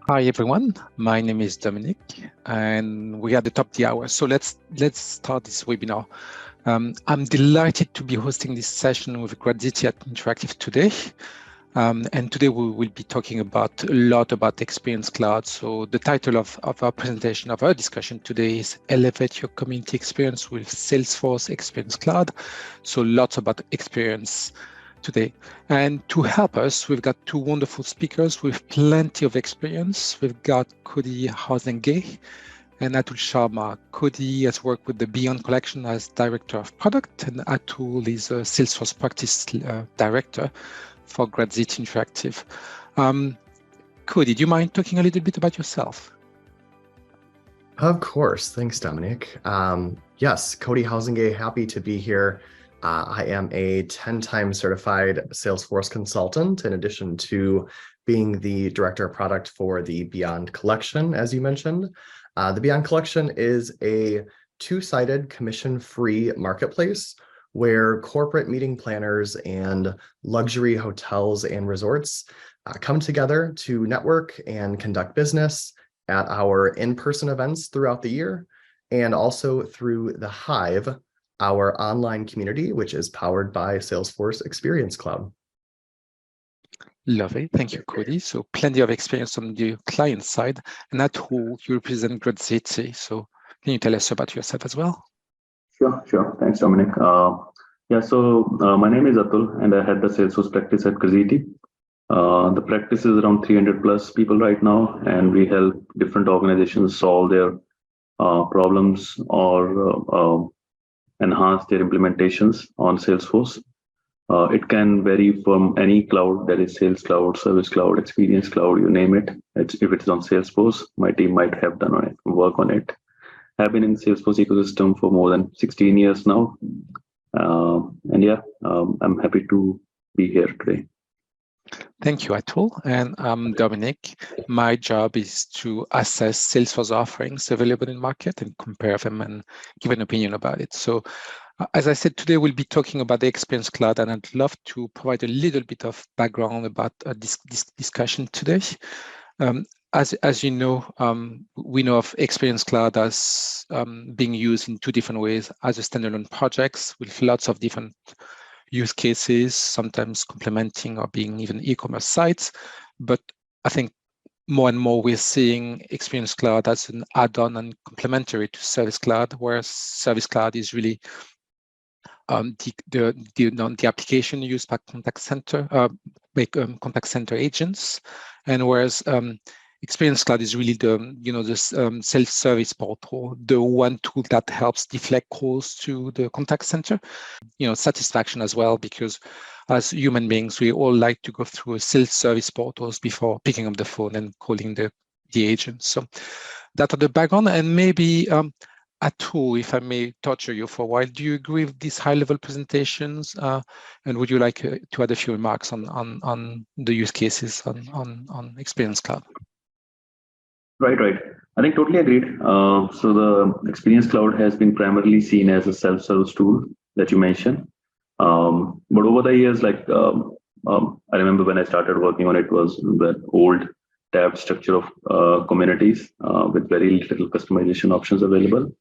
Hi everyone, my name is Dominic, and we are at the top of the hour. So let's start this webinar. I'm delighted to be hosting this session with Graditi at Interactive today. And today we will be talking a lot about Experience Cloud. So the title of our presentation, of our discussion today is Elevate Your Community Experience with Salesforce Experience Cloud. So lots about experience today. And to help us, we've got two wonderful speakers with plenty of experience. We've got Cody Hausenge and Atul Sharma. Cody has worked with the Beyond Collection as Director of Product, and Atul is a Salesforce Practice Director for Graditi Interactive. Cody, do you mind talking a little bit about yourself? Of course. Thanks, Dominic. Yes, Cody Hausenge, happy to be here. I am a 10-time certified Salesforce consultant, in addition to being the director of product for the Beyond Collection, as you mentioned. The Beyond Collection is a two-sided commission-free marketplace where corporate meeting planners and luxury hotels and resorts come together to network and conduct business at our in-person events throughout the year, and also through the Hive, our online community, which is powered by Salesforce Experience Cloud. Lovely. Thank you, Cody. So plenty of experience on the client side. And Atul, you represent Graditi. So can you tell us about yourself as well? Sure. Thanks, Dominic. My name is Atul, and I head the Salesforce practice at Graditi. The practice is around 300 plus people right now, and we help different organizations solve their problems or enhance their implementations on Salesforce. It can vary from any cloud, that is Sales Cloud, Service Cloud, Experience Cloud, you name it. If it's on Salesforce, my team might have done work on it. I've been in Salesforce ecosystem for more than 16 years now. I'm happy to be here today. Thank you, Atul. And I'm Dominic. My job is to assess Salesforce offerings available in market and compare them and give an opinion about it. So as I said, today we'll be talking about the Experience Cloud, and I'd love to provide a little bit of background about this discussion today. As you know, we know of Experience Cloud as being used in two different ways, as a standalone projects with lots of different use cases, sometimes complementing or being even e-commerce sites. But I think more and more we're seeing Experience Cloud as an add-on and complementary to Service Cloud, whereas Service Cloud is really the application used by contact center agents, and whereas Experience Cloud is really the self-service portal, the one tool that helps deflect calls to the contact center. Satisfaction as well, because as human beings, we all like to go through self-service portals before picking up the phone and calling the agent. So that are the background, and maybe Atul, if I may torture you for a while, do you agree with these high-level presentations? And would you like to add a few remarks on the use cases on Experience Cloud? Right. I think totally agreed. So the Experience Cloud has been primarily seen as a self-service tool that you mentioned. But over the years, I remember when I started working on it was the old tabbed structure of communities with very little customization options available,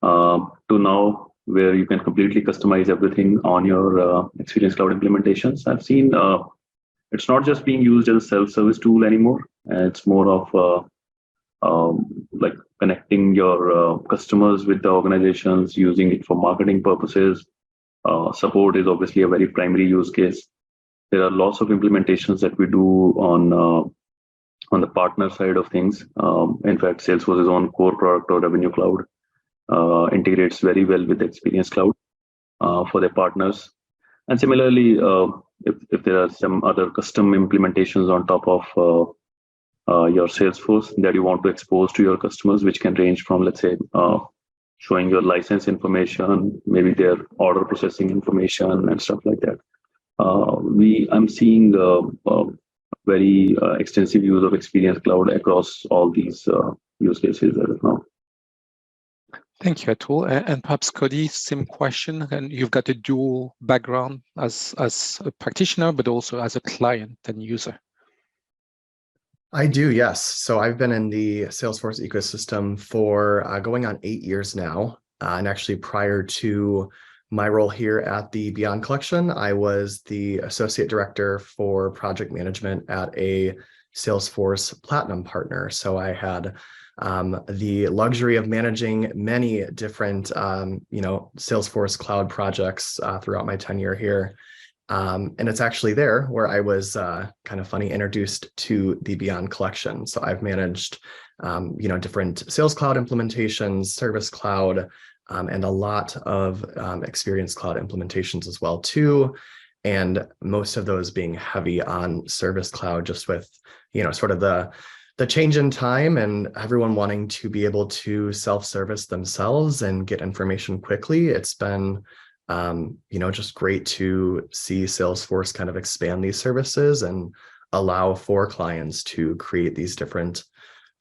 to now where you can completely customize everything on your Experience Cloud implementations. I've seen it's not just being used as a self-service tool anymore. It's more of like connecting your customers with the organizations, using it for marketing purposes. Support is obviously a very primary use case. There are lots of implementations that we do on the partner side of things. In fact, Salesforce's own core product or Revenue Cloud integrates very well with Experience Cloud for their partners. And similarly, if there are some other custom implementations on top of your Salesforce that you want to expose to your customers, which can range from, let's say, showing your license information, maybe their order processing information and stuff like that. I'm seeing very extensive use of Experience Cloud across all these use cases as of now. Thank you, Atul. And perhaps Cody, same question. And you've got a dual background as a practitioner, but also as a client and user. I do, yes. So I've been in the Salesforce ecosystem for going on 8 years now. And actually, prior to my role here at the Beyond Collection, I was the associate director for project management at a Salesforce Platinum partner. So I had the luxury of managing many different, Salesforce Cloud projects throughout my tenure here. And it's actually there where I was kind of funny introduced to the Beyond Collection. So I've managed, different Sales Cloud implementations, Service Cloud, and a lot of Experience Cloud implementations as well too. And most of those being heavy on Service Cloud, just with, sort of the change in time and everyone wanting to be able to self-service themselves and get information quickly. It's been just great to see Salesforce kind of expand these services and allow for clients to create these different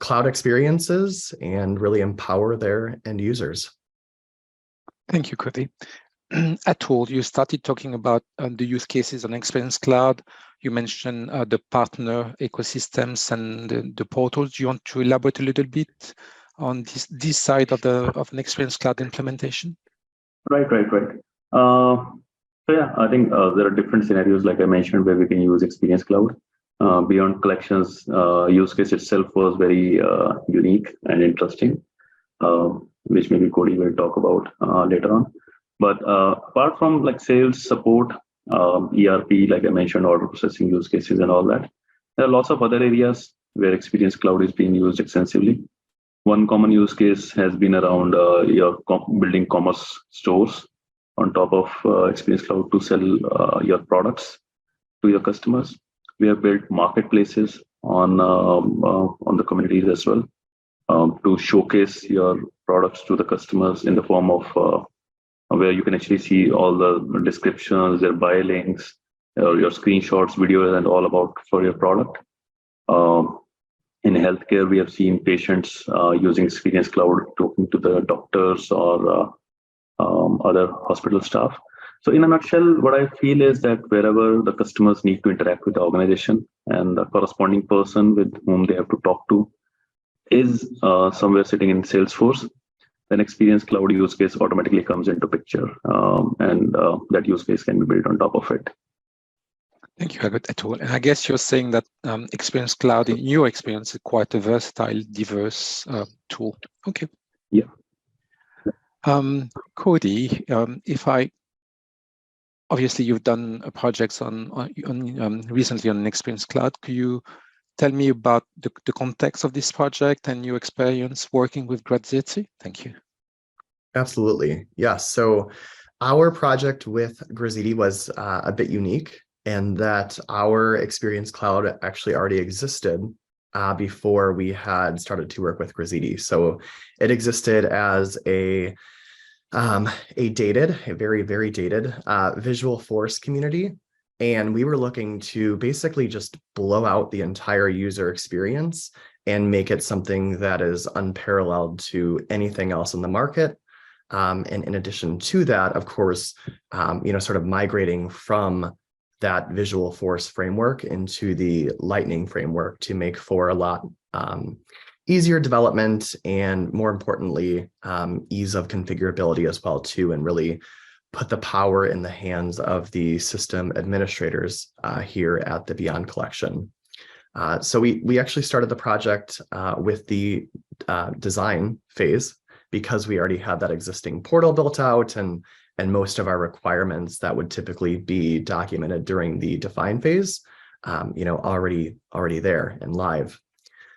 cloud experiences and really empower their end users. Thank you, Cody. Atul, you started talking about the use cases on Experience Cloud. You mentioned the partner ecosystems and the portals. Do you want to elaborate a little bit on this side of an Experience Cloud implementation? Right. So yeah, I think there are different scenarios, like I mentioned, where we can use Experience Cloud. Beyond Collections use case itself was very unique and interesting, which maybe Cody will talk about later on. But apart from like sales support, ERP, like I mentioned, order processing use cases and all that, there are lots of other areas where Experience Cloud is being used extensively. One common use case has been around building commerce stores on top of Experience Cloud to sell your products to your customers. We have built marketplaces on the communities as well to showcase your products to the customers in the form of where you can actually see all the descriptions, their buy links, your screenshots, videos, and all about for your product. In healthcare, we have seen patients using Experience Cloud talking to the doctors or other hospital staff. So in a nutshell, what I feel is that wherever the customers need to interact with the organization and the corresponding person with whom they have to talk to is somewhere sitting in Salesforce, then Experience Cloud use case automatically comes into picture, and that use case can be built on top of it. Thank you, Atul. And I guess you're saying that Experience Cloud, in your experience, is quite a versatile, diverse tool. Okay. Yeah. Cody, obviously you've done projects on recently on Experience Cloud. Could you tell me about the context of this project and your experience working with Grazietti? Thank you. Absolutely. Yes. So our project with Grazietti was a bit unique in that our Experience Cloud actually already existed before we had started to work with Grazietti. So it existed as a very, very dated Visualforce community. And we were looking to basically just blow out the entire user experience and make it something that is unparalleled to anything else in the market. And in addition to that, of course, sort of migrating from that Visualforce framework into the Lightning framework to make for a lot easier development and, more importantly, ease of configurability as well too, and really put the power in the hands of the system administrators here at the Beyond Collection. So we actually started the project with the design phase because we already had that existing portal built out and most of our requirements that would typically be documented during the define phase, already there and live.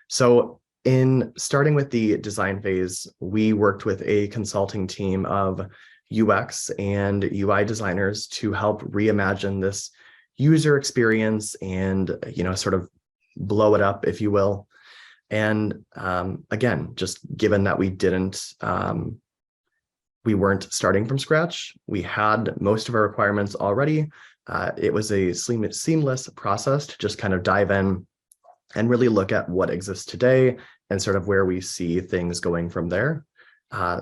So in starting with the design phase, we worked with a consulting team of UX and UI designers to help reimagine this user experience and, sort of blow it up, if you will. And again, just given that we weren't starting from scratch, we had most of our requirements already. It was a seamless process to just kind of dive in and really look at what exists today and sort of where we see things going from there.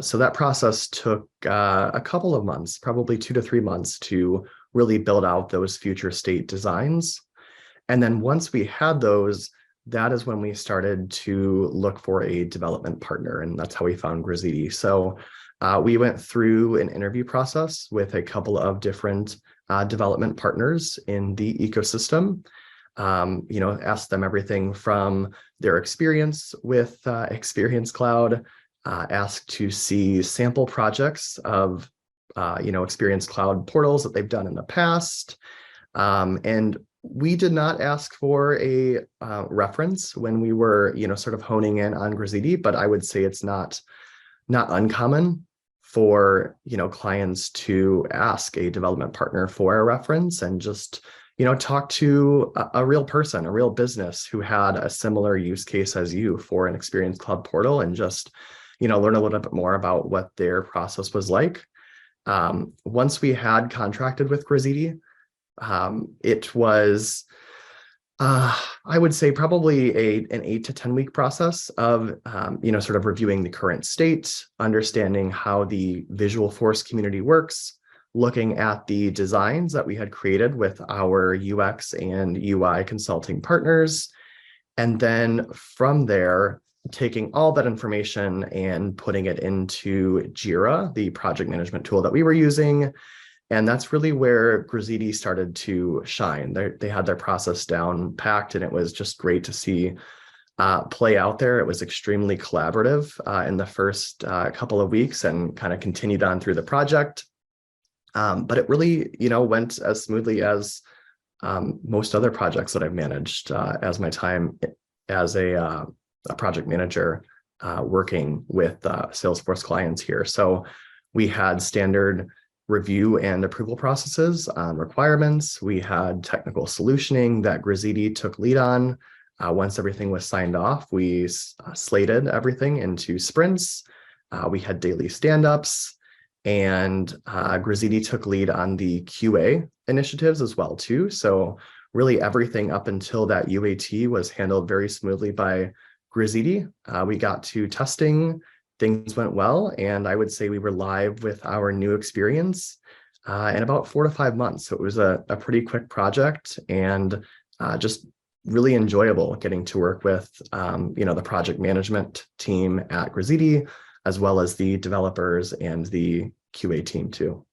So that process took a couple of months, probably 2 to 3 months, to really build out those future state designs. And then once we had those, that is when we started to look for a development partner, and that's how we found Grazidi. So we went through an interview process with a couple of different development partners in the ecosystem. Asked them everything from their experience with Experience Cloud, asked to see sample projects of Experience Cloud portals that they've done in the past. And we did not ask for a reference when we were, sort of honing in on Grazidi, but I would say it's not uncommon for, clients to ask a development partner for a reference and just, talk to a real person, a real business who had a similar use case as you for an Experience Cloud portal, and just, learn a little bit more about what their process was like. Once we had contracted with Grazidi, it was, I would say, probably an 8 to 10 week process of, sort of reviewing the current state, understanding how the Visualforce community works, looking at the designs that we had created with our UX and UI consulting partners. And then from there, taking all that information and putting it into Jira, the project management tool that we were using. And that's really where Grazidi started to shine. They had their process down packed, and it was just great to see play out there. It was extremely collaborative in the first couple of weeks, and kind of continued on through the project. But it really, went as smoothly as most other projects that I've managed as my time as a project manager working with Salesforce clients here. So we had standard review and approval processes on requirements. We had technical solutioning that Grazidi took lead on. Once everything was signed off, we slated everything into sprints. We had daily stand-ups, and Grazidi took lead on the QA initiatives as well too. So really everything up until that UAT was handled very smoothly by Grazidi. We got to testing. Things went well, and I would say we were live with our new experience in about 4 to 5 months. So it was a pretty quick project, and just really enjoyable getting to work with the project management team at Grazidi, as well as the developers and the QA team too.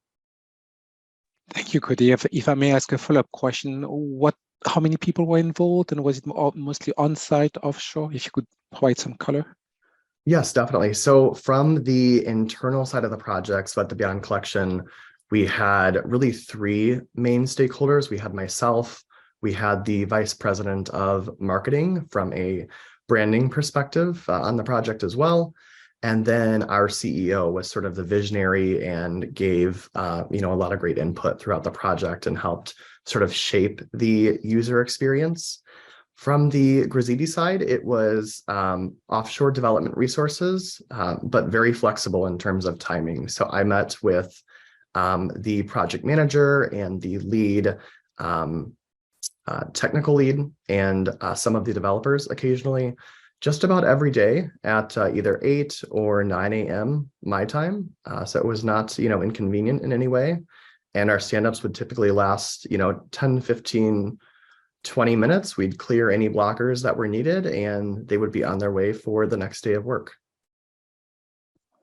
Thank you, Cody. If I may ask a follow-up question, how many people were involved, and was it mostly on-site, offshore? If you could provide some color. Yes, definitely. So from the internal side of the project, so at the Beyond Collection, we had really 3 main stakeholders. We had myself, we had the vice president of marketing from a branding perspective on the project as well. And then our CEO was sort of the visionary and gave a lot of great input throughout the project and helped sort of shape the user experience. From the Grazidi side, it was offshore development resources, but very flexible in terms of timing. So I met with the project manager and the lead technical lead and some of the developers occasionally, just about every day at either 8 or 9 a.m. my time. So it was not, inconvenient in any way. And our stand-ups would typically last, 10, 15, 20 minutes. We'd clear any blockers that were needed, and they would be on their way for the next day of work.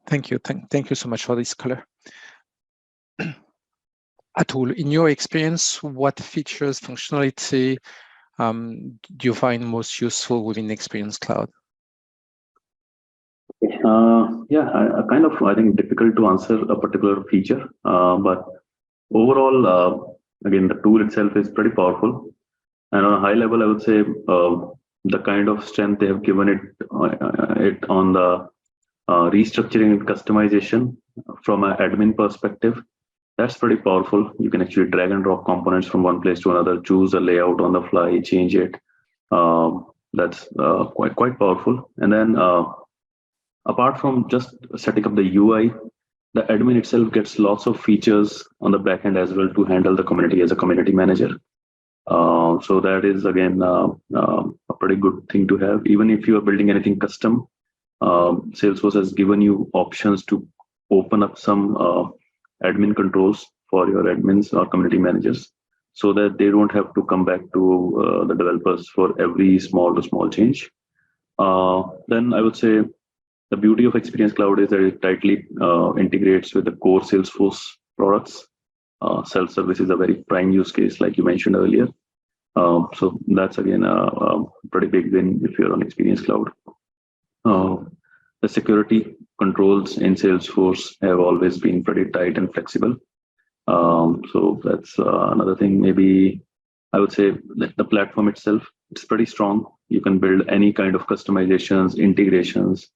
Thank you. Thank you so much for this color. Atul, in your experience, what features, functionality do you find most useful within Experience Cloud? I think difficult to answer a particular feature, but overall, again, the tool itself is pretty powerful. And on a high level, I would say the kind of strength they have given it on the restructuring and customization from an admin perspective, that's pretty powerful. You can actually drag and drop components from one place to another, choose a layout on the fly, change it. That's quite powerful. And then apart from just setting up the UI, the admin itself gets lots of features on the back end as well to handle the community as a community manager. So that is, again, a pretty good thing to have. Even if you are building anything custom, Salesforce has given you options to open up some admin controls for your admins or community managers. so that they don't have to come back to the developers for every small to small change. Then I would say the beauty of Experience Cloud is that it tightly integrates with the core Salesforce products. Self-service is a very prime use case, like you mentioned earlier. So that's again a pretty big win if you're on Experience Cloud. The security controls in Salesforce have always been pretty tight and flexible. So that's another thing. Maybe I would say that the platform itself, it's pretty strong. You can build any kind of customizations, integrations,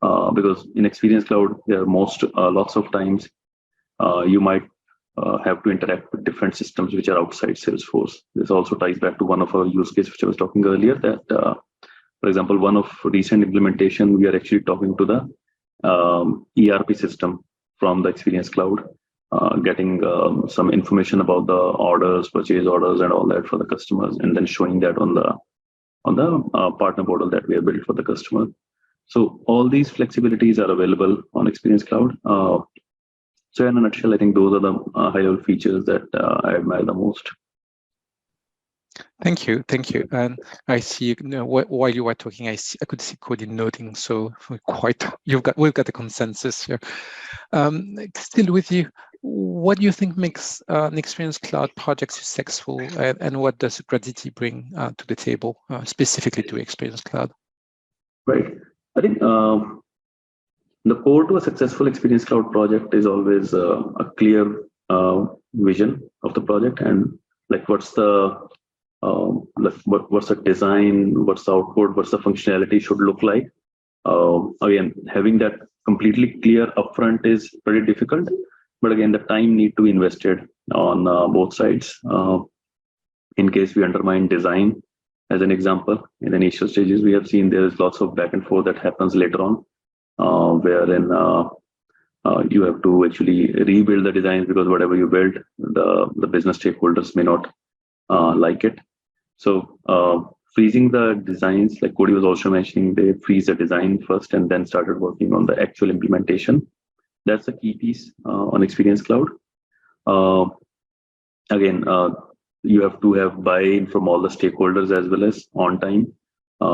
because in Experience Cloud, there are lots of times you might have to interact with different systems which are outside Salesforce. This also ties back to one of our use cases which I was talking earlier, that for example, one of recent implementation, we are actually talking to the ERP system from the Experience Cloud, getting some information about the orders, purchase orders, and all that for the customers, and then showing that on the partner portal that we have built for the customer. So all these flexibilities are available on Experience Cloud. So in a nutshell, I think those are the high-level features that I admire the most. Thank you. And I see, while you were talking, I could see Cody nodding. So we've got a consensus here. Still with you, what do you think makes an Experience Cloud project successful, and what does Gradity bring to the table, specifically to Experience Cloud? Right. I think the core to a successful Experience Cloud project is always a clear vision of the project, and like what's the design, what's the output, what's the functionality should look like. Again, having that completely clear upfront is pretty difficult, but again, the time need to be invested on both sides. In case we undermine design, as an example, in the initial stages, we have seen there is lots of back and forth that happens later on, wherein you have to actually rebuild the designs because whatever you build, the business stakeholders may not like it. So freezing the designs, like Cody was also mentioning, they freeze the design first and then started working on the actual implementation. That's the key piece on Experience Cloud. Again, you have to have buy-in from all the stakeholders as well as on time,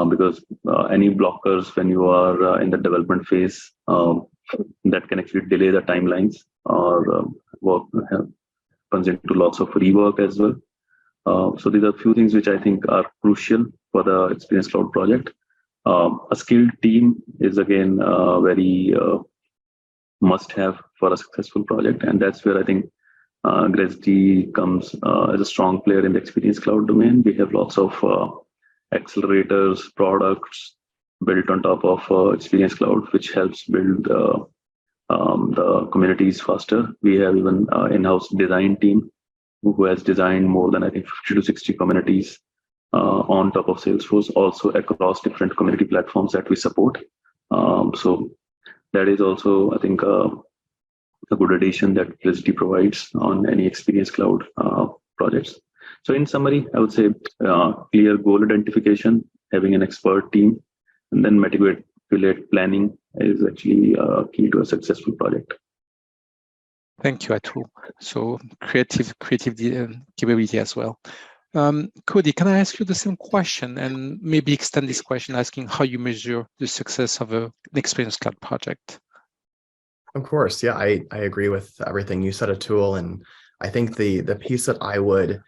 because any blockers when you are in the development phase, that can actually delay the timelines or runs into lots of rework as well. So these are a few things which I think are crucial for the Experience Cloud project. A skilled team is again very must-have for a successful project, and that's where I think Gradity comes as a strong player in the Experience Cloud domain. We have lots of accelerators, products built on top of Experience Cloud, which helps build the communities faster. We have even in-house design team who has designed more than, I think, 50 to 60 communities on top of Salesforce, also across different community platforms that we support. So that is also, I think, a good addition that Gradity provides on any Experience Cloud projects. So in summary, I would say clear goal identification, having an expert team, and then meticulous planning is actually key to a successful project. Thank you, Atul. So creative capability as well. Cody, can I ask you the same question and maybe extend this question asking how you measure the success of an Experience Cloud project? Of course, yeah, I agree with everything you said, Atul, and I think the piece that I would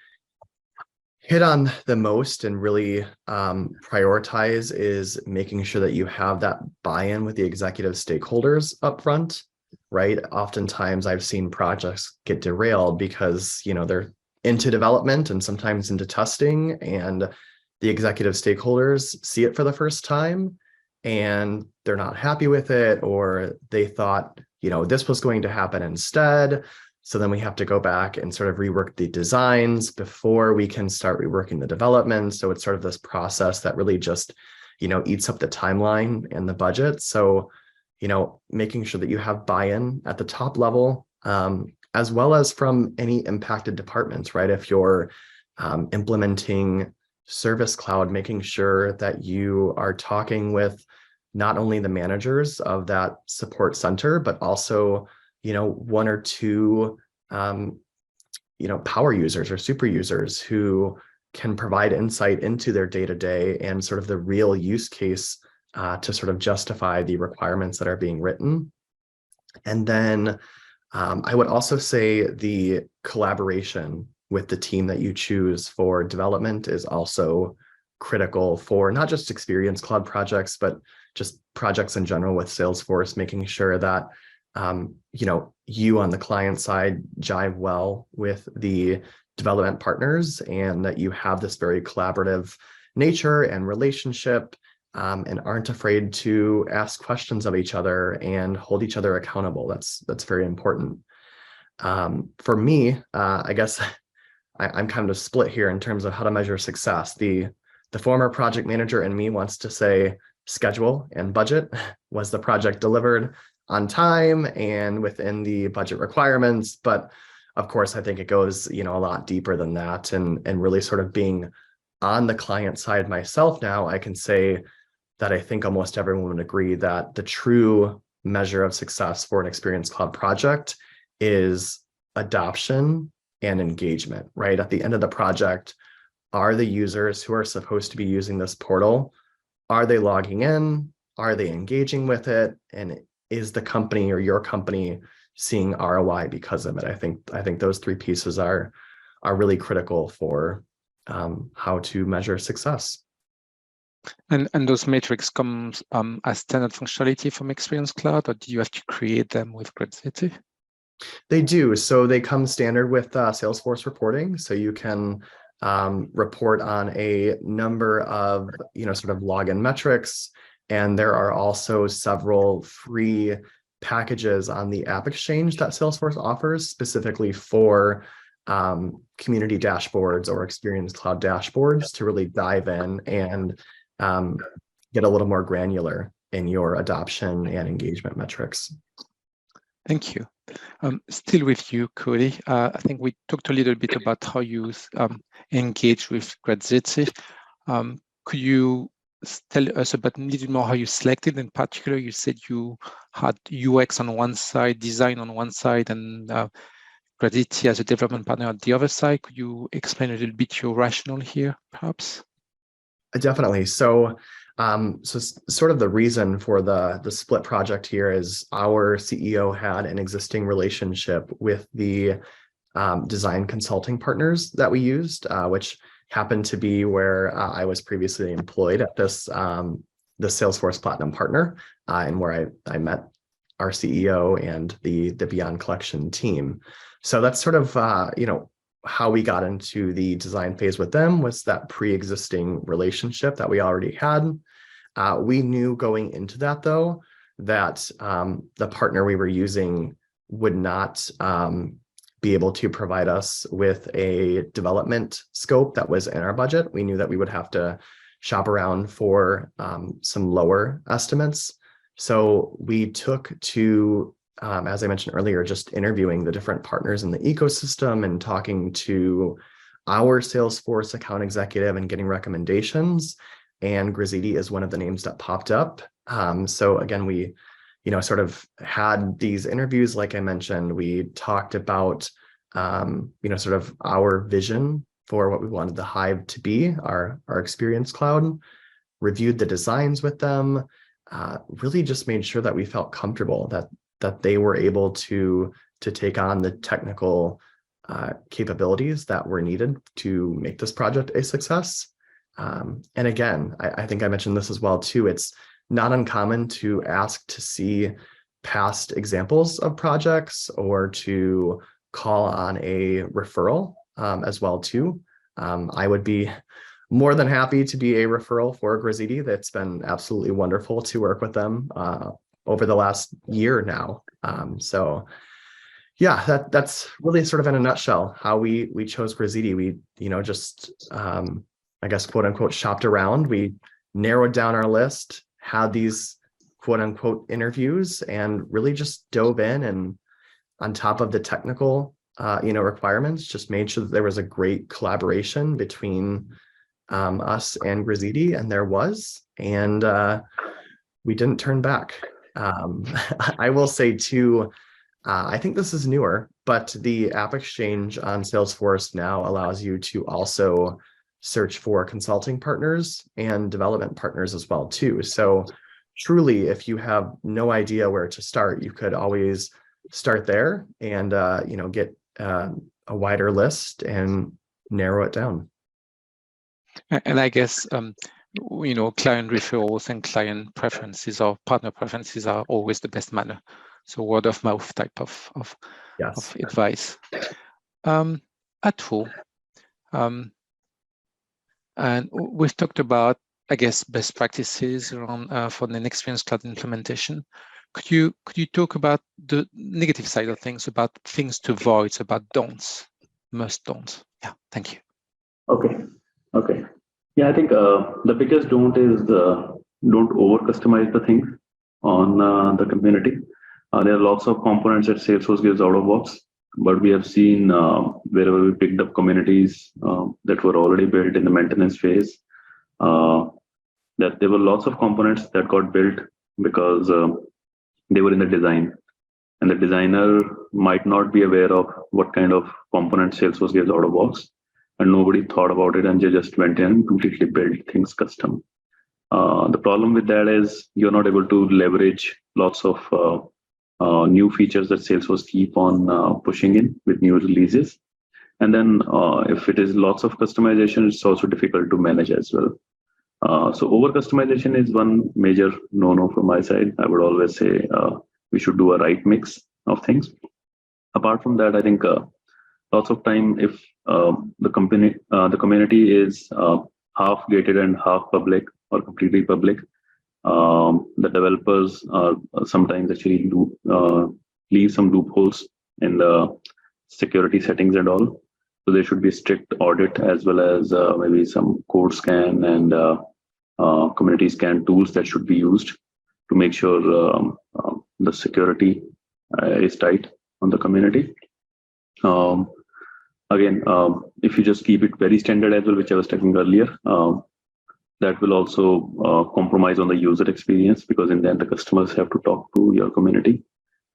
hit on the most and really prioritize is making sure that you have that buy-in with the executive stakeholders up front, right? Oftentimes I've seen projects get derailed because, they're into development and sometimes into testing, and the executive stakeholders see it for the first time and they're not happy with it, or they thought, this was going to happen instead. So then we have to go back and sort of rework the designs before we can start reworking the development. So it's sort of this process that really just, eats up the timeline and the budget. So, making sure that you have buy-in at the top level, as well as from any impacted departments, right? If you're implementing Service Cloud, making sure that you are talking with not only the managers of that support center, but also one or two, power users or super users who can provide insight into their day-to-day and sort of the real use case to sort of justify the requirements that are being written. And then I would also say the collaboration with the team that you choose for development is also critical for not just Experience Cloud projects, but just projects in general with Salesforce, making sure that you on the client side jive well with the development partners and that you have this very collaborative nature and relationship, and aren't afraid to ask questions of each other and hold each other accountable. That's very important. For me, I guess I'm kind of split here in terms of how to measure success. The former project manager in me wants to say schedule and budget. Was the project delivered on time and within the budget requirements? But of course, I think it goes, a lot deeper than that. And really sort of being on the client side myself now, I can say that I think almost everyone would agree that the true measure of success for an Experience Cloud project is adoption and engagement, right? At the end of the project, are the users who are supposed to be using this portal, are they logging in? Are they engaging with it? And is the company or your company seeing ROI because of it? I think those three pieces are really critical for how to measure success. And those metrics come as standard functionality from Experience Cloud, or do you have to create them with Gravity? They do. So they come standard with Salesforce reporting. So you can report on a number of, sort of login metrics. And there are also several free packages on the App Exchange that Salesforce offers specifically for community dashboards or Experience Cloud dashboards to really dive in and get a little more granular in your adoption and engagement metrics. Thank you. Still with you, Cody. I think we talked a little bit about how you engage with Gravity. Could you tell us about a little more how you selected? In particular, you said you had UX on one side, design on one side, and Gravity as a development partner on the other side. Could you explain a little bit your rationale here, perhaps? Definitely. So sort of the reason for the split project here is our CEO had an existing relationship with the design consulting partners that we used, which happened to be where I was previously employed at the Salesforce Platinum Partner, and where I met our CEO and the Beyond Collection team. So that's sort of how we got into the design phase with them, was that pre-existing relationship that we already had. We knew going into that, though, that the partner we were using would not be able to provide us with a development scope that was in our budget. We knew that we would have to shop around for some lower estimates. So we took to, as I mentioned earlier, just interviewing the different partners in the ecosystem and talking to our Salesforce account executive and getting recommendations. And Gravity is one of the names that popped up. So again, we, sort of had these interviews, like I mentioned. We talked about, sort of our vision for what we wanted the Hive to be, our Experience Cloud, reviewed the designs with them, really just made sure that we felt comfortable that they were able to take on the technical capabilities that were needed to make this project a success. And again, I think I mentioned this as well too. It's not uncommon to ask to see past examples of projects or to call on a referral as well too. I would be more than happy to be a referral for Gravity. That's been absolutely wonderful to work with them over the last year now. So yeah, that's really sort of in a nutshell how we chose Gravity. We, just I guess, quote unquote, shopped around. We narrowed down our list, had these quote unquote interviews, and really just dove in, and on top of the technical requirements, just made sure that there was a great collaboration between us and Gravity, and there was, and we didn't turn back. I will say too, I think this is newer, but the App Exchange on Salesforce now allows you to also search for consulting partners and development partners as well too. So truly, if you have no idea where to start, you could always start there and get a wider list and narrow it down. And I guess client referrals and client preferences or partner preferences are always the best manner. So word of mouth type of advice. Atul, and we've talked about, I guess, best practices around for an Experience Cloud implementation. Could you talk about the negative side of things, about things to avoid, about don'ts, must don'ts? Yeah, thank you. Okay. Yeah, I think the biggest don't is don't over customize the things on the community. There are lots of components that Salesforce gives out of box, but we have seen wherever we picked up communities that were already built in the maintenance phase, that there were lots of components that got built because they were in the design, and the designer might not be aware of what kind of components Salesforce gives out of box, and nobody thought about it, and they just went in and completely built things custom. The problem with that is you're not able to leverage lots of new features that Salesforce keep on pushing in with new releases. And then if it is lots of customization, it's also difficult to manage as well. So over customization is one major no-no from my side. I would always say we should do a right mix of things. Apart from that, I think lots of time if the community is half gated and half public or completely public, the developers sometimes actually leave some loopholes in the security settings and all. So there should be strict audit as well as maybe some code scan and community scan tools that should be used to make sure the security is tight on the community. Again, if you just keep it very standard as well, which I was talking earlier, that will also compromise on the user experience, because in the end the customers have to talk to your community.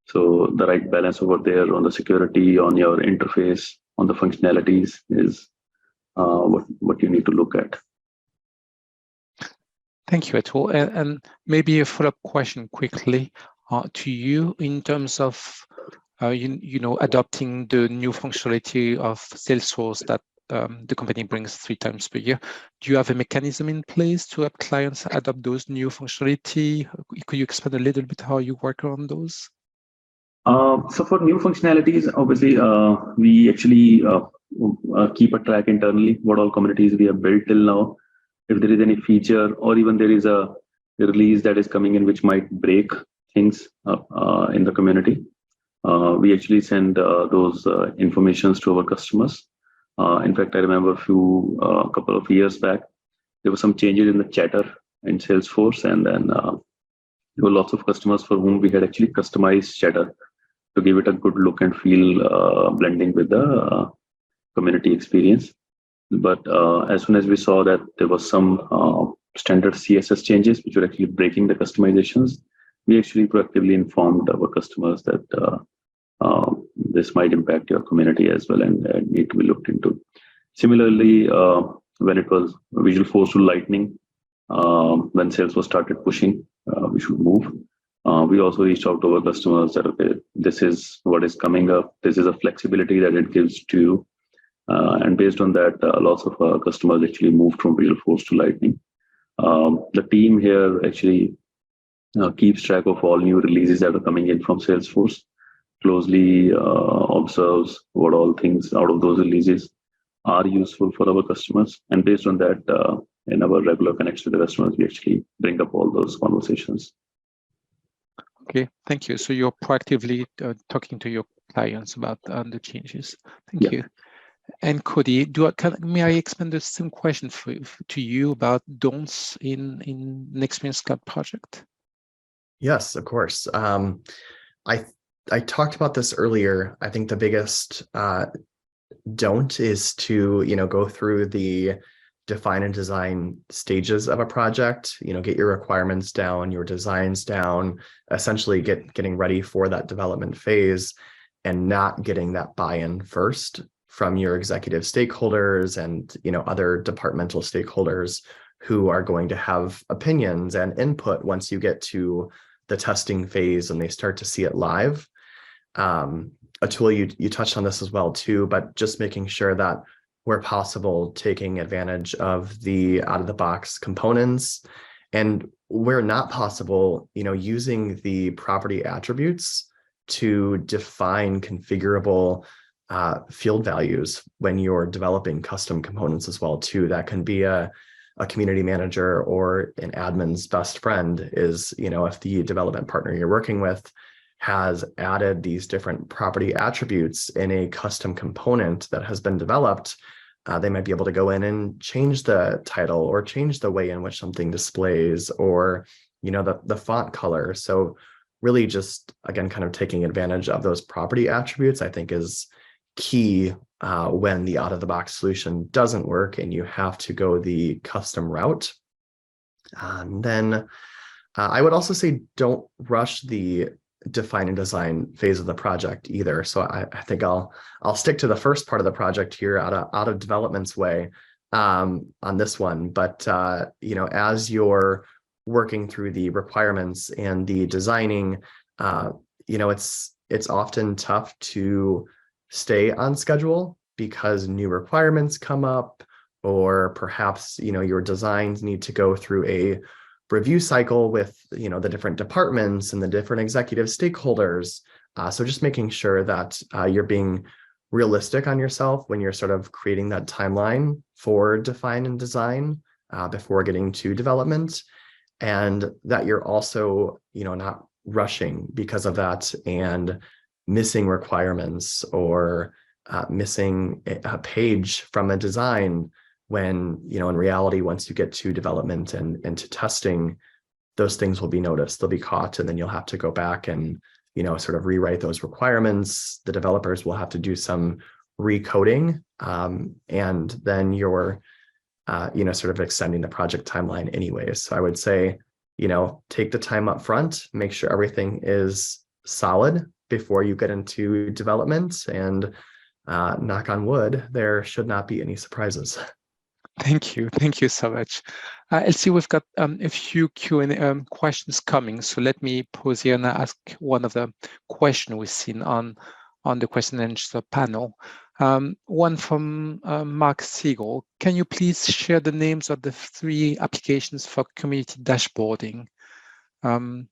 So the right balance over there on the security, on your interface, on the functionalities is what you need to look at. Thank you, Atul. And maybe a follow-up question quickly to you in terms of adopting the new functionality of Salesforce that the company brings 3 times per year. Do you have a mechanism in place to help clients adopt those new functionality? Could you expand a little bit how you work on those? So for new functionalities, obviously, we actually keep a track internally what all communities we have built till now. If there is any feature or even there is a release that is coming in which might break things in the community, we actually send those informations to our customers. In fact, I remember a couple of years back, there were some changes in the chatter in Salesforce, and then there were lots of customers for whom we had actually customized chatter to give it a good look and feel, blending with the community experience. But as soon as we saw that there was some standard CSS changes which were actually breaking the customizations, we actually proactively informed our customers that this might impact your community as well and need to be looked into. Similarly, when it was Visualforce to Lightning, when Salesforce started pushing, we should move. We also reached out to our customers that, okay, this is what is coming up. This is a flexibility that it gives to you. And based on that, lots of our customers actually moved from Visualforce to Lightning. The team here actually keeps track of all new releases that are coming in from Salesforce, closely observes what all things out of those releases are useful for our customers. And based on that, in our regular connection to the customers, we actually bring up all those conversations. Okay, thank you. So you're proactively talking to your clients about the changes. Thank you. And Cody, may I expand the same question to you about don'ts in an Experience Cloud project? Yes, of course. I talked about this earlier. I think the biggest don't is to go through the define and design stages of a project, get your requirements down, your designs down, essentially getting ready for that development phase, and not getting that buy-in first from your executive stakeholders and other departmental stakeholders who are going to have opinions and input once you get to the testing phase and they start to see it live. Atul, you touched on this as well too, but just making sure that where possible, taking advantage of the out-of-the-box components, and where not possible, using the property attributes to define configurable field values when you're developing custom components as well too. That can be a community manager or an admin's best friend is, if the development partner you're working with has added these different property attributes in a custom component that has been developed, they might be able to go in and change the title or change the way in which something displays, or the font color. So really just, again, kind of taking advantage of those property attributes, I think, is key when the out-of-the-box solution doesn't work and you have to go the custom route. Then I would also say don't rush the define and design phase of the project either. So I think I'll stick to the first part of the project here out of development's way on this one. But as you're working through the requirements and the designing, it's often tough to stay on schedule because new requirements come up, or perhaps your designs need to go through a review cycle with the different departments and the different executive stakeholders. So just making sure that you're being realistic on yourself when you're sort of creating that timeline for define and design before getting to development, and that you're also not rushing because of that and missing requirements or missing a page from a design, when in reality, once you get to development and to testing, those things will be noticed, they'll be caught, and then you'll have to go back and sort of rewrite those requirements. The developers will have to do some recoding, and then you're sort of extending the project timeline anyways. So I would say take the time up front, make sure everything is solid before you get into development, and knock on wood, there should not be any surprises. Thank you so much. Elsie, we've got a few Q&A questions coming, so let me pause here and ask one of the questions we've seen on the question and answer panel. One from Mark Siegel. Can you please share the names of the 3 applications for community dashboarding? Atul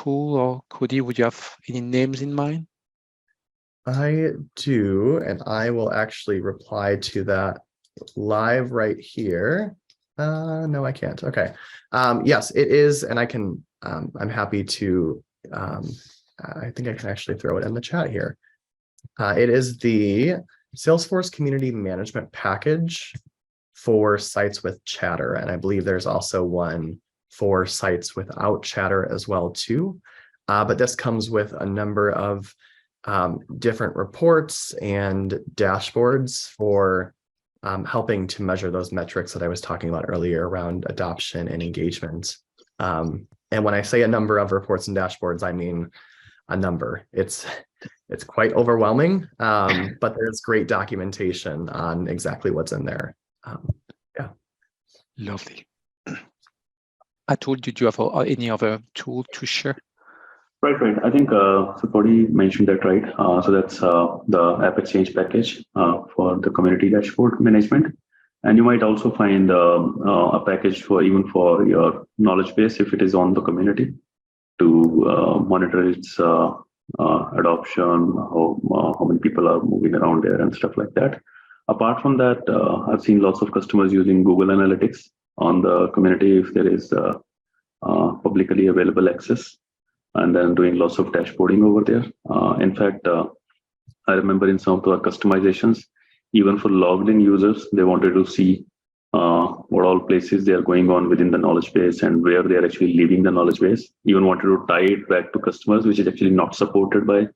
or Cody, would you have any names in mind? I do, and I will actually reply to that live right here. No, I can't. Okay. Yes, it is, and I can. I'm happy to. I think I can actually throw it in the chat here. It is the Salesforce Community Management Package for sites with chatter, and I believe there's also one for sites without chatter as well too. But this comes with a number of different reports and dashboards for helping to measure those metrics that I was talking about earlier around adoption and engagement. And when I say a number of reports and dashboards, I mean a number. It's quite overwhelming, but there's great documentation on exactly what's in there. Yeah. Lovely. Atul, did you have any other tool to share? Right. I think so Cody mentioned that, right? So that's the App Exchange package for the community dashboard management. And you might also find a package for even for your knowledge base, if it is on the community, to monitor its adoption, how many people are moving around there and stuff like that. Apart from that, I've seen lots of customers using Google Analytics on the community if there is publicly available access, and then doing lots of dashboarding over there. In fact, I remember in some of our customizations, even for logged in users, they wanted to see what all places they are going on within the knowledge base and where they are actually leaving the knowledge base. Even wanted to tie it back to customers, which is actually not supported by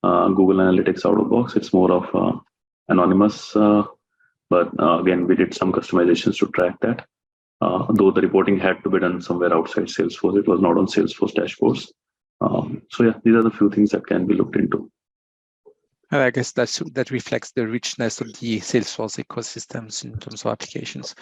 Google Analytics out of box. It's more of anonymous But again, we did some customizations to track that. Though the reporting had to be done somewhere outside Salesforce, it was not on Salesforce dashboards. So yeah, these are the few things that can be looked into. And I guess that reflects the richness of the Salesforce ecosystems in terms of applications.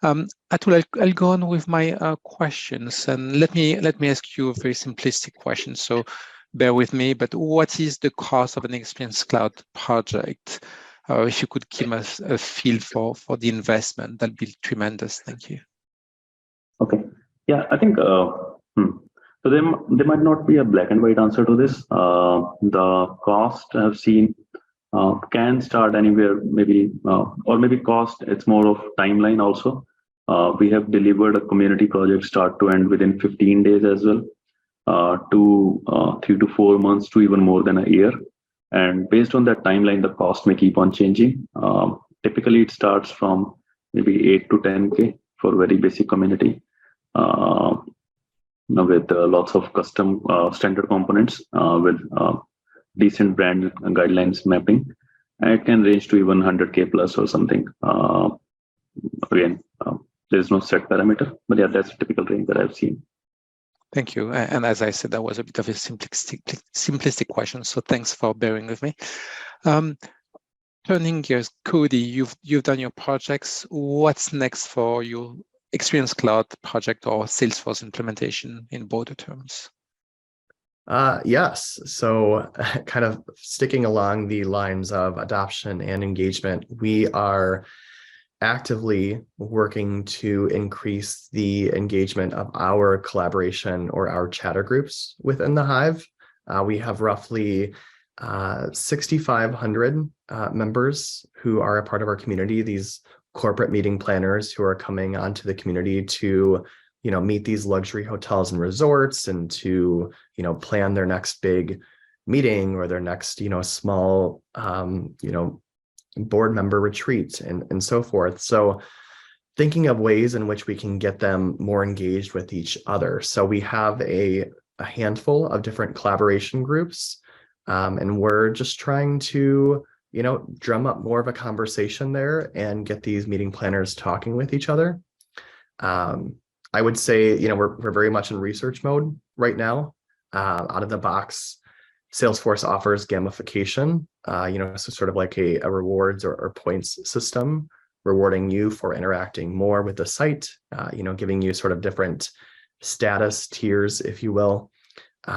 Atul, I'll go on with my questions, and let me ask you a very simplistic question. So bear with me. But what is the cost of an Experience Cloud project? If you could give us a feel for the investment, that'd be tremendous. Thank you. Okay. Yeah, I think so. There might not be a black and white answer to this. The cost I've seen can start anywhere, maybe or maybe cost. It's more of timeline also. We have delivered a community project start to end within 15 days as well, to 3 to 4 months to even more than a year. And based on that timeline, the cost may keep on changing. Typically, it starts from maybe 8 to 10K for very basic community, with lots of custom standard components with decent brand guidelines mapping. And it can range to even 100K plus or something. Again, there's no set parameter, but yeah, that's a typical range that I've seen. Thank you. And as I said, that was a bit of a simplistic question, so thanks for bearing with me. Turning gears, Cody, you've done your projects. What's next for your Experience Cloud project or Salesforce implementation in broader terms? Yes. So kind of sticking along the lines of adoption and engagement, we are actively working to increase the engagement of our collaboration or our chatter groups within the Hive. We have roughly 6,500 members who are a part of our community, these corporate meeting planners who are coming onto the community to, meet these luxury hotels and resorts and to, plan their next big meeting or their next, small, board member retreat and so forth. So thinking of ways in which we can get them more engaged with each other. So we have a handful of different collaboration groups, and we're just trying to, drum up more of a conversation there and get these meeting planners talking with each other. I would say, we're very much in research mode right now. Out of the box, Salesforce offers gamification, so sort of like a rewards or points system, rewarding you for interacting more with the site, giving you sort of different status tiers, if you will.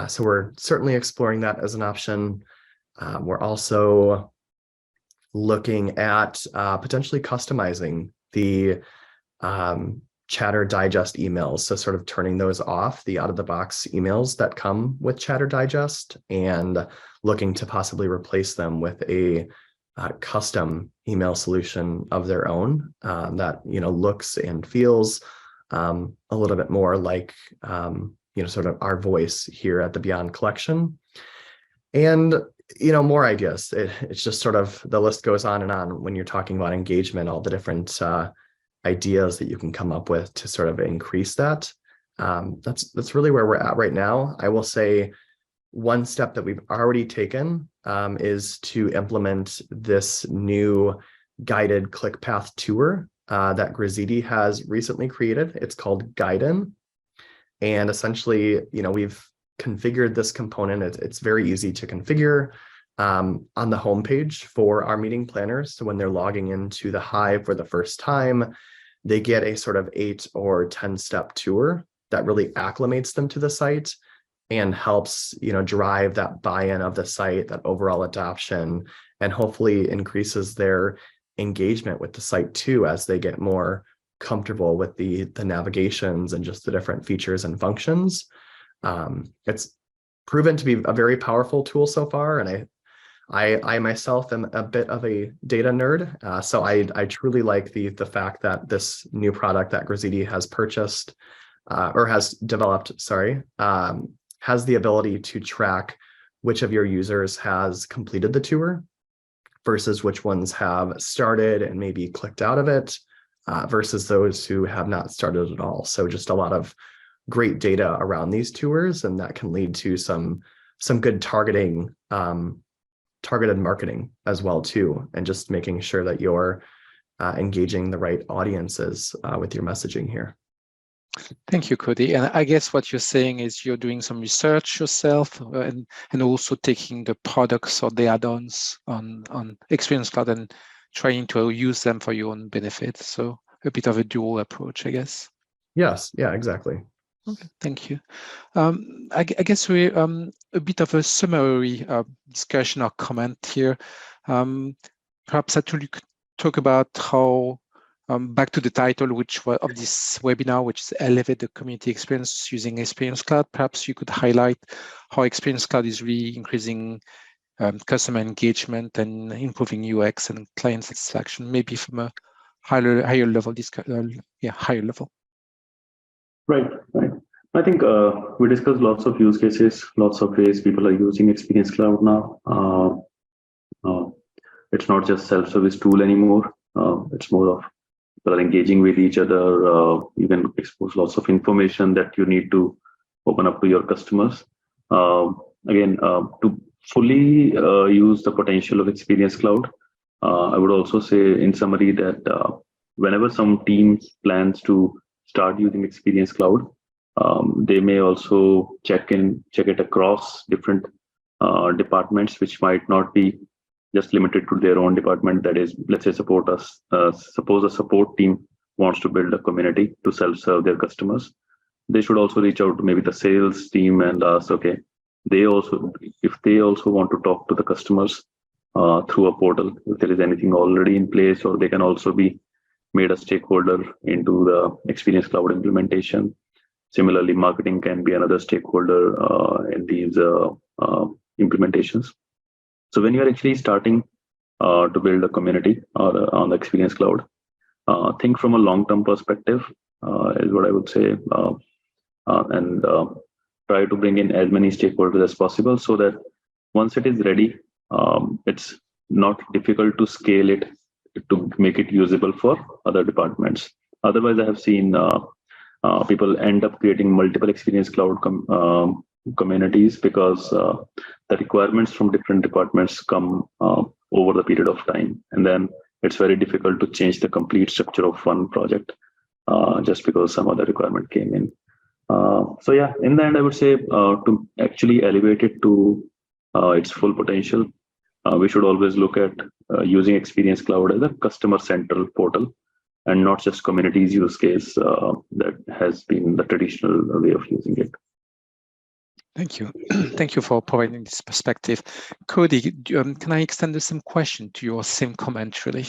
So we're certainly exploring that as an option. We're also looking at potentially customizing the Chatter Digest emails. So sort of turning those off, the out-of-the-box emails that come with Chatter Digest, and looking to possibly replace them with a custom email solution of their own that, looks and feels a little bit more like, sort of our voice here at the Beyond Collection. And, more ideas. It's just sort of, the list goes on and on when you're talking about engagement, all the different ideas that you can come up with to sort of increase that. That's really where we're at right now. I will say one step that we've already taken is to implement this new guided ClickPath tour that Grazidi has recently created. It's called Guiden. And essentially, we've configured this component. It's very easy to configure on the homepage for our meeting planners. So when they're logging into the Hive for the first time, they get a sort of 8 or 10-step tour that really acclimates them to the site and helps, drive that buy-in of the site, that overall adoption, and hopefully increases their engagement with the site too, as they get more comfortable with the navigations and just the different features and functions. It's proven to be a very powerful tool so far, and I myself am a bit of a data nerd, so I truly like the fact that this new product that Grazidi has purchased or has developed, has the ability to track which of your users has completed the tour versus which ones have started and maybe clicked out of it, versus those who have not started at all. So just a lot of great data around these tours, and that can lead to some good targeted marketing as well too, and just making sure that you're engaging the right audiences with your messaging here. Thank you, Cody. And I guess what you're saying is you're doing some research yourself and also taking the products or the add-ons on Experience Cloud and trying to use them for your own benefit. So a bit of a dual approach, I guess. Yes, yeah, exactly. Okay, thank you. I guess we're a bit of a summary discussion or comment here. Perhaps Atul, you could talk about how, back to the title of this webinar, which is Elevate the Community Experience using Experience Cloud. Perhaps you could highlight how Experience Cloud is really increasing customer engagement and improving UX and client satisfaction, maybe from a higher level. Higher level. Right. I think we discussed lots of use cases, lots of ways people are using Experience Cloud now. It's not just self-service tool anymore. It's more of people are engaging with each other. You can expose lots of information that you need to open up to your customers. Again, to fully use the potential of Experience Cloud, I would also say in summary that whenever some teams plans to start using Experience Cloud, they may also check it across different departments, which might not be just limited to their own department. That is, let's say, suppose a support team wants to build a community to self-serve their customers. They should also reach out to maybe the sales team and ask, okay, if they also want to talk to the customers through a portal, if there is anything already in place, or they can also be made a stakeholder into the Experience Cloud implementation. Similarly, marketing can be another stakeholder in these implementations. So when you're actually starting to build a community on the Experience Cloud, think from a long-term perspective is what I would say, and try to bring in as many stakeholders as possible so that once it is ready, it's not difficult to scale it to make it usable for other departments. Otherwise, I have seen people end up creating multiple Experience Cloud communities because the requirements from different departments come over the period of time, and then it's very difficult to change the complete structure of one project just because some other requirement came in. So yeah, in the end, I would say to actually elevate it to its full potential, we should always look at using Experience Cloud as a customer central portal and not just communities use case that has been the traditional way of using it. Thank you. Thank you for providing this perspective. Cody, can I extend some question to your same comment, really?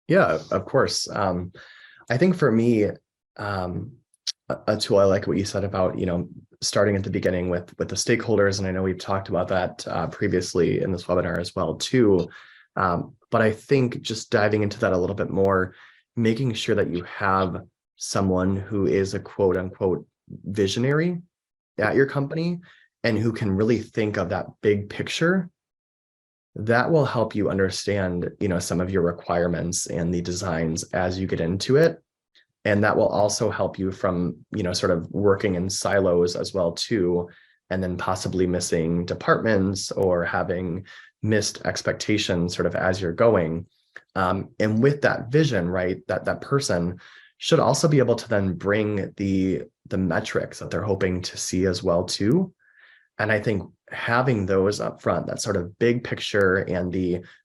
Yeah, of course. I think for me, Atul, I like what you said about, starting at the beginning with the stakeholders, and I know we've talked about that previously in this webinar as well too. But I think just diving into that a little bit more, making sure that you have someone who is a quote unquote visionary at your company and who can really think of that big picture, that will help you understand, some of your requirements and the designs as you get into it. And that will also help you from, sort of working in silos as well too, and then possibly missing departments or having missed expectations sort of as you're going. And with that vision, right, that person should also be able to then bring the metrics that they're hoping to see as well too. And I think having those up front, that sort of big picture and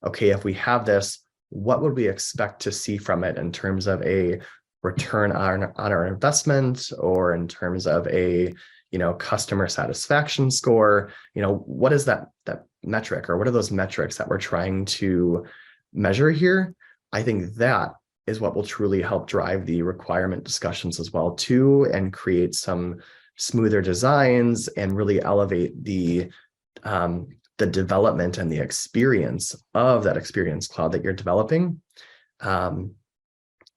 okay, if we have this, what would we expect to see from it in terms of a return on our investment, or in terms of a customer satisfaction score? What is that metric, or what are those metrics that we're trying to measure here? I think that is what will truly help drive the requirement discussions as well too, and create some smoother designs and really elevate the development and the experience of that Experience Cloud that you're developing.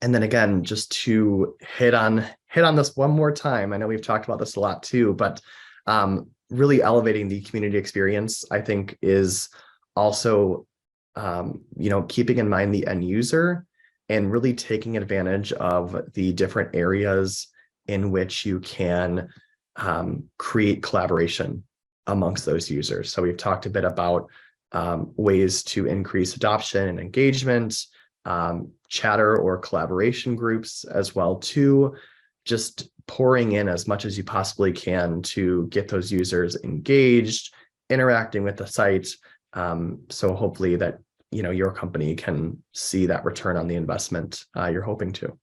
And then again, just to hit on this one more time, I know we've talked about this a lot too, but really elevating the community experience, I think, is also, keeping in mind the end user and really taking advantage of the different areas in which you can create collaboration amongst those users. So we've talked a bit about ways to increase adoption and engagement, chatter or collaboration groups as well too, just pouring in as much as you possibly can to get those users engaged, interacting with the site. So hopefully that, your company can see that return on the investment you're hoping to.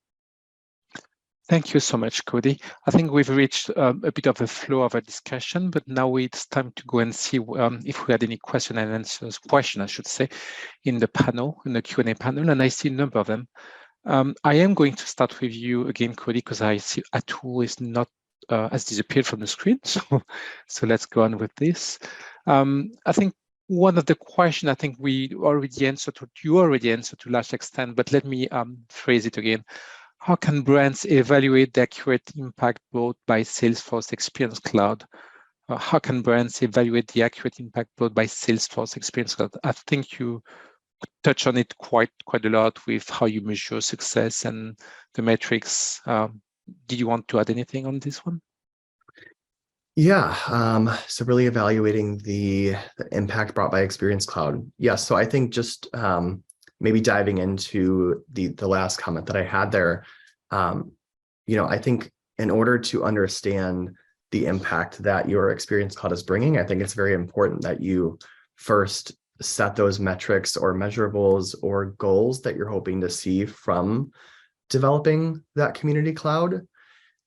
Thank you so much, Cody. I think we've reached a bit of a flow of a discussion, but now it's time to go and see if we had any question, I should say, in the panel, in the Q&A panel, and I see a number of them. I am going to start with you again, Cody, because I see Atul is not has disappeared from the screen. So let's go on with this. I think one of the questions I think you already answered to a large extent, but let me phrase it again. How can brands evaluate the accurate impact brought by Salesforce Experience Cloud? How can brands evaluate the accurate impact brought by Salesforce Experience Cloud? I think you touch on it quite a lot with how you measure success and the metrics. Did you want to add anything on this one? Yeah, so really evaluating the impact brought by Experience Cloud. Yeah, so I think just maybe diving into the last comment that I had there, I think in order to understand the impact that your Experience Cloud is bringing, I think it's very important that you first set those metrics or measurables or goals that you're hoping to see from developing that community cloud,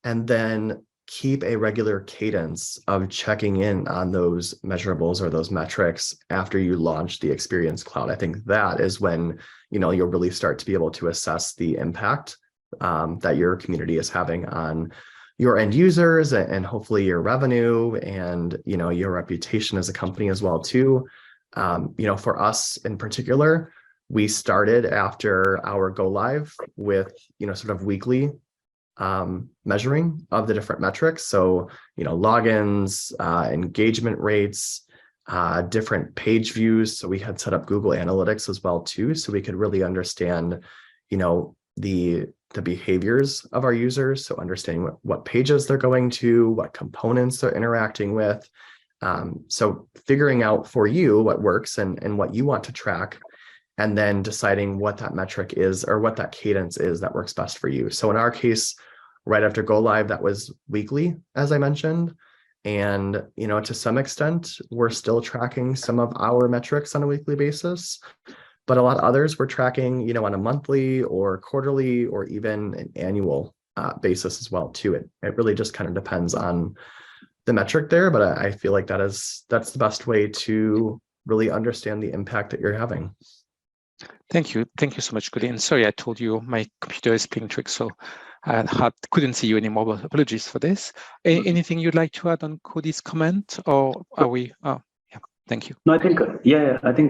and then keep a regular cadence of checking in on those measurables or those metrics after you launch the Experience Cloud. I think that is when you'll really start to be able to assess the impact that your community is having on your end users and hopefully your revenue and your reputation as a company as well too. For us in particular, we started after our go live with sort of weekly measuring of the different metrics. So, logins, engagement rates, different page views. So we had set up Google Analytics as well too, so we could really understand, the behaviors of our users. So understanding what pages they're going to, what components they're interacting with. So figuring out for you what works and what you want to track, and then deciding what that metric is or what that cadence is that works best for you. So in our case, right after go live, that was weekly, as I mentioned. And, to some extent, we're still tracking some of our metrics on a weekly basis, but a lot of others we're tracking, on a monthly or quarterly or even an annual basis as well too. It really just kind of depends on the metric there, but I feel like that's the best way to really understand the impact that you're having. Thank you so much, Cody. And sorry, I told you my computer is playing tricks, so I couldn't see you anymore, but apologies for this. Anything you'd like to add on Cody's comment, or are we? Yeah, thank you. No, I think,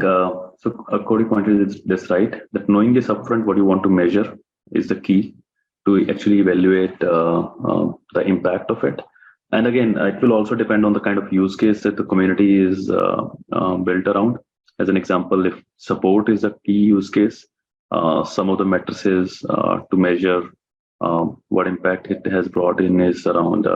so Cody pointed this right, that knowing this upfront, what you want to measure is the key to actually evaluate the impact of it. And again, it will also depend on the kind of use case that the community is built around. As an example, if support is a key use case, some of the matrices to measure what impact it has brought in is around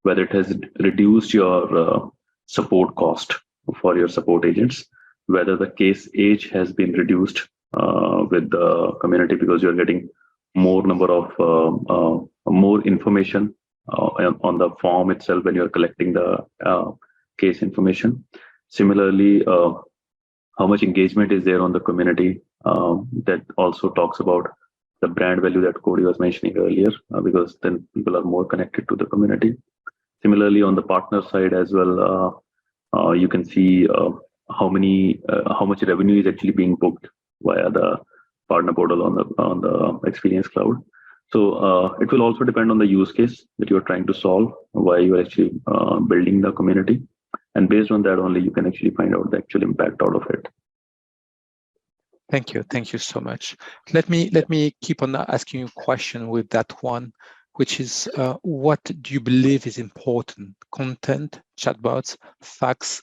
whether it has reduced your support cost for your support agents, whether the case age has been reduced with the community because you're getting more number of more information on the form itself when you're collecting the case information. Similarly, how much engagement is there on the community? That also talks about the brand value that Cody was mentioning earlier, because then people are more connected to the community. Similarly, on the partner side as well, you can see how much revenue is actually being booked via the partner portal on the Experience Cloud. So it will also depend on the use case that you're trying to solve, why you're actually building the community. And based on that only, you can actually find out the actual impact out of it. Thank you so much. Let me keep on asking you a question with that one, which is what do you believe is important? Content, chatbots, facts,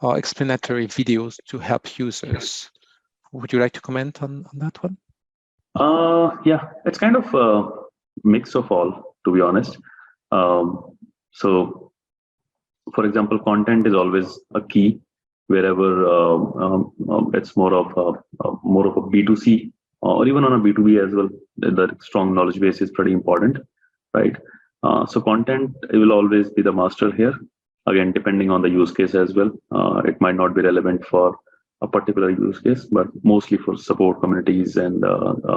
or explanatory videos to help users? Would you like to comment on that one? Yeah, it's kind of a mix of all, to be honest. So, for example, content is always a key wherever it's more of a B2C or even on a B2B as well, the strong knowledge base is pretty important, right? So content, it will always be the master here. Again, depending on the use case as well, it might not be relevant for a particular use case, but mostly for support communities and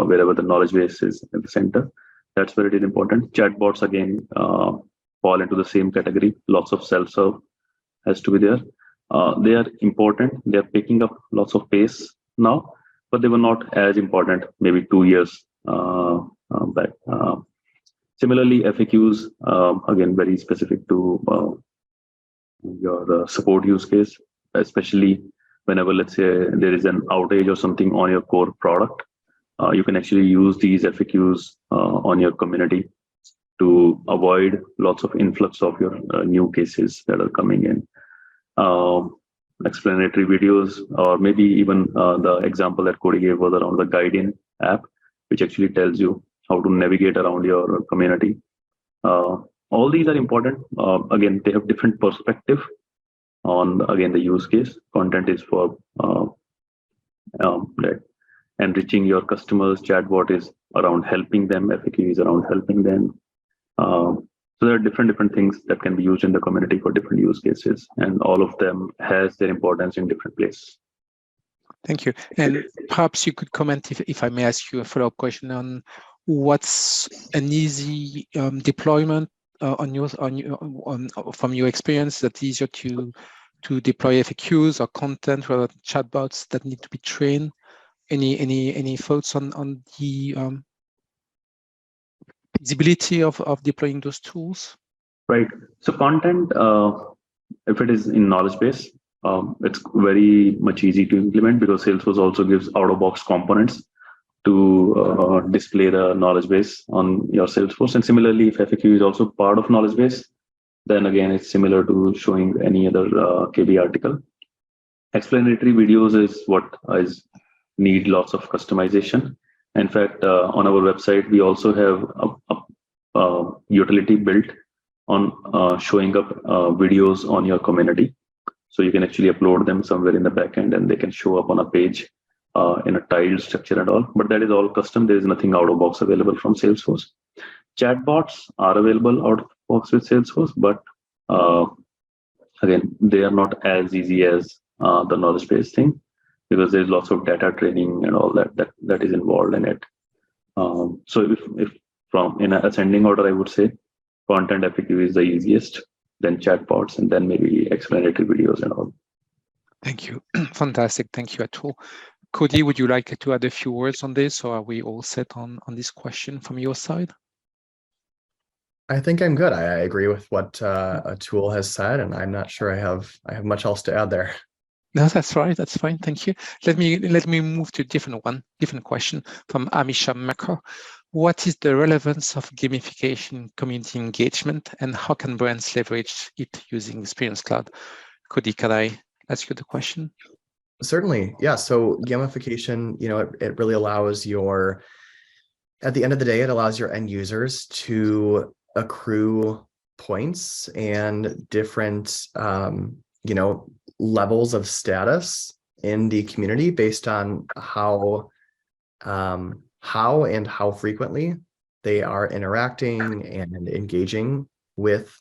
wherever the knowledge base is at the center. That's where it is important. Chatbots, again, fall into the same category. Lots of self-serve has to be there. They are important. They are picking up lots of pace now, but they were not as important maybe 2 years back. Similarly, FAQs, again, very specific to your support use case, especially whenever, let's say, there is an outage or something on your core product. You can actually use these FAQs on your community to avoid lots of influx of your new cases that are coming in. Explanatory videos, or maybe even the example that Cody gave was around the Guide-in app, which actually tells you how to navigate around your community. All these are important. Again, they have different perspective on, again, the use case. Content is for enriching your customers. Chatbot is around helping them. FAQ is around helping them. So there are different things that can be used in the community for different use cases, and all of them has their importance in different places. Thank you. And perhaps you could comment, if I may ask you a follow-up question on what's an easy deployment from your experience that's easier to deploy FAQs or content rather than chatbots that need to be trained. Any thoughts on the feasibility of deploying those tools? Right. So content, if it is in knowledge base, it's very much easy to implement because Salesforce also gives out-of-box components to display the knowledge base on your Salesforce. And similarly, if FAQ is also part of knowledge base, then again, it's similar to showing any other KB article. Explanatory videos is what need lots of customization. In fact, on our website, we also have a utility built on showing up videos on your community. So you can actually upload them somewhere in the backend and they can show up on a page in a tiled structure and all. But that is all custom. There is nothing out of box available from Salesforce. Chatbots are available out of box with Salesforce, but again, they are not as easy as the knowledge base thing, because there's lots of data training and all that is involved in it. So if from in an ascending order, I would say content FAQ is the easiest, then chatbots, and then maybe explanatory videos and all. Thank you. Fantastic. Thank you, Atul. Cody, would you like to add a few words on this, or are we all set on this question from your side? I think I'm good. I agree with what Atul has said, and I'm not sure I have much else to add there. No, that's right. That's fine. Thank you. Let me move to a different question from Amisha Makar. What is the relevance of gamification community engagement, and how can brands leverage it using Experience Cloud? Cody, can I ask you the question? Certainly. Yeah. So gamification, it really allows at the end of the day, it allows your end users to accrue points and different, levels of status in the community based on how and how frequently they are interacting and engaging with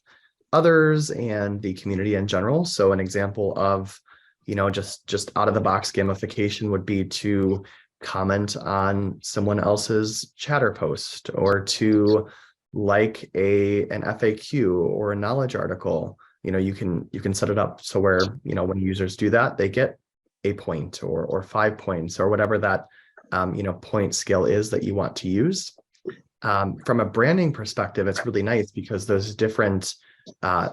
others and the community in general. So an example of, just out of the box gamification would be to comment on someone else's chatter post, or to like an FAQ or a knowledge article. You can set it up so where, when users do that, they get a point or 5 points or whatever that, point scale is that you want to use. From a branding perspective, it's really nice because there's different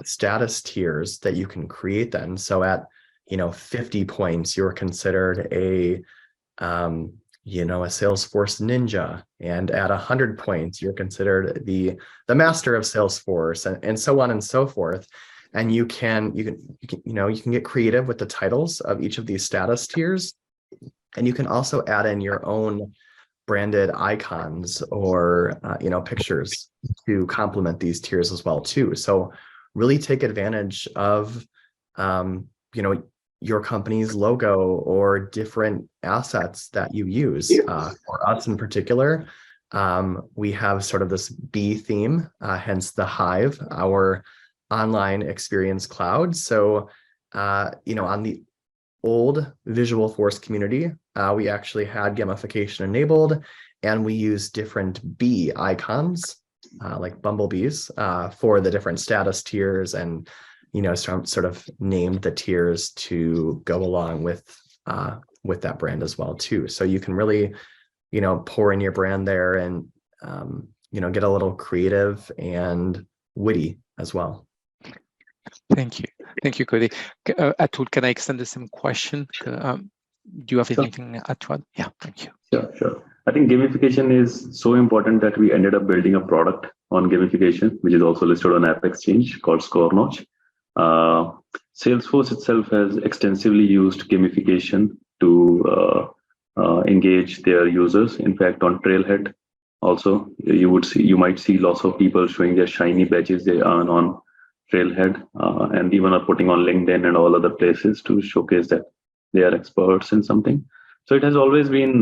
status tiers that you can create then. So at 50 points, you're considered a Salesforce ninja, and at 100 points, you're considered the master of Salesforce, and so on and so forth. And you can get creative with the titles of each of these status tiers, and you can also add in your own branded icons or pictures to complement these tiers as well too. So really take advantage of your company's logo or different assets that you use. For us in particular, we have sort of this B theme, hence the Hive, our online experience cloud. So, on the old Visualforce community, we actually had gamification enabled, and we use different bee icons, like bumblebees, for the different status tiers, and sort of named the tiers to go along with that brand as well too. So you can really, pour in your brand there, and get a little creative and witty as well. Thank you, Cody. Atul, can I extend the same question? Do you have anything to add? Yeah, thank you. Sure. I think gamification is so important that we ended up building a product on gamification, which is also listed on App Exchange, called ScoreNotch. Salesforce itself has extensively used gamification to engage their users. In fact, on Trailhead, also you might see lots of people showing their shiny badges they earn on Trailhead, and even are putting on LinkedIn and all other places to showcase that they are experts in something. So it has always been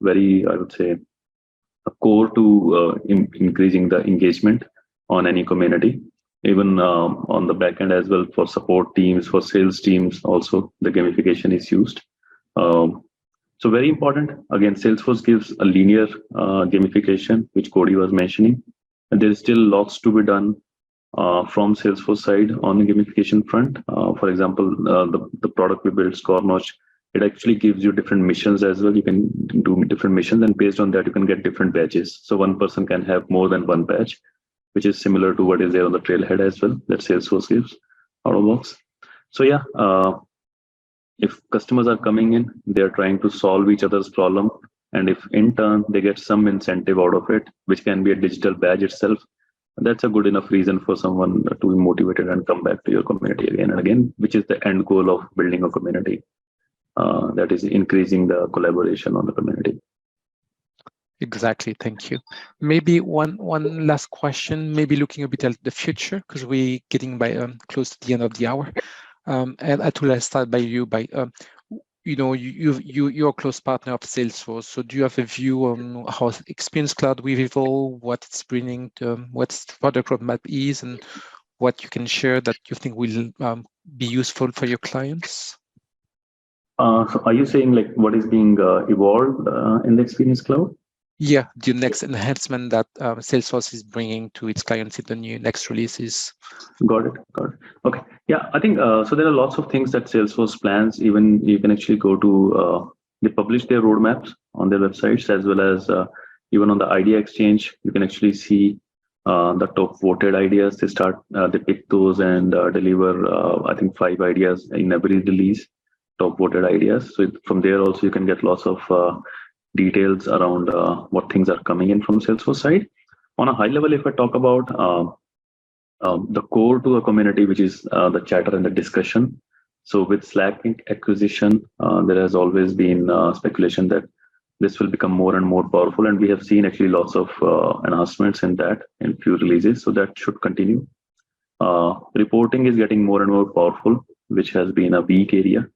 very, I would say, a core to increasing the engagement on any community. Even on the back end as well, for support teams, for sales teams, also the gamification is used. So very important. Again, Salesforce gives a linear gamification, which Cody was mentioning, and there is still lots to be done from Salesforce side on the gamification front. For example, the product we built, ScoreNotch, it actually gives you different missions as well. You can do different missions, and based on that, you can get different badges. So one person can have more than one badge, which is similar to what is there on the Trailhead as well, that Salesforce gives out of box. So yeah, if customers are coming in, they're trying to solve each other's problem, and if in turn they get some incentive out of it, which can be a digital badge itself, that's a good enough reason for someone to be motivated and come back to your community again and again, which is the end goal of building a community. That is increasing the collaboration on the community. Exactly. Thank you. Maybe one last question, maybe looking a bit at the future, because we're getting by close to the end of the hour. And Atul, I'll start by you. You're a close partner of Salesforce. So do you have a view on how Experience Cloud will evolve, what it's bringing, what the product roadmap is, and what you can share that you think will be useful for your clients? So are you saying like what is being evolved in the Experience Cloud? Yeah, the next enhancement that Salesforce is bringing to its clients in the new next releases. Got it. Okay. Yeah, I think so. There are lots of things that Salesforce plans. Even you can actually go to they publish their roadmaps on their websites, as well as even on the Idea Exchange. You can actually see the top voted ideas. They pick those and deliver. I think 5 ideas in every release, top voted ideas. So from there also you can get lots of details around what things are coming in from Salesforce side. On a high level, if I talk about the core to a community, which is the chatter and the discussion. So with Slack acquisition, there has always been speculation that this will become more and more powerful, and we have seen actually lots of enhancements in that in few releases. So that should continue. Reporting is getting more and more powerful, which has been a weak area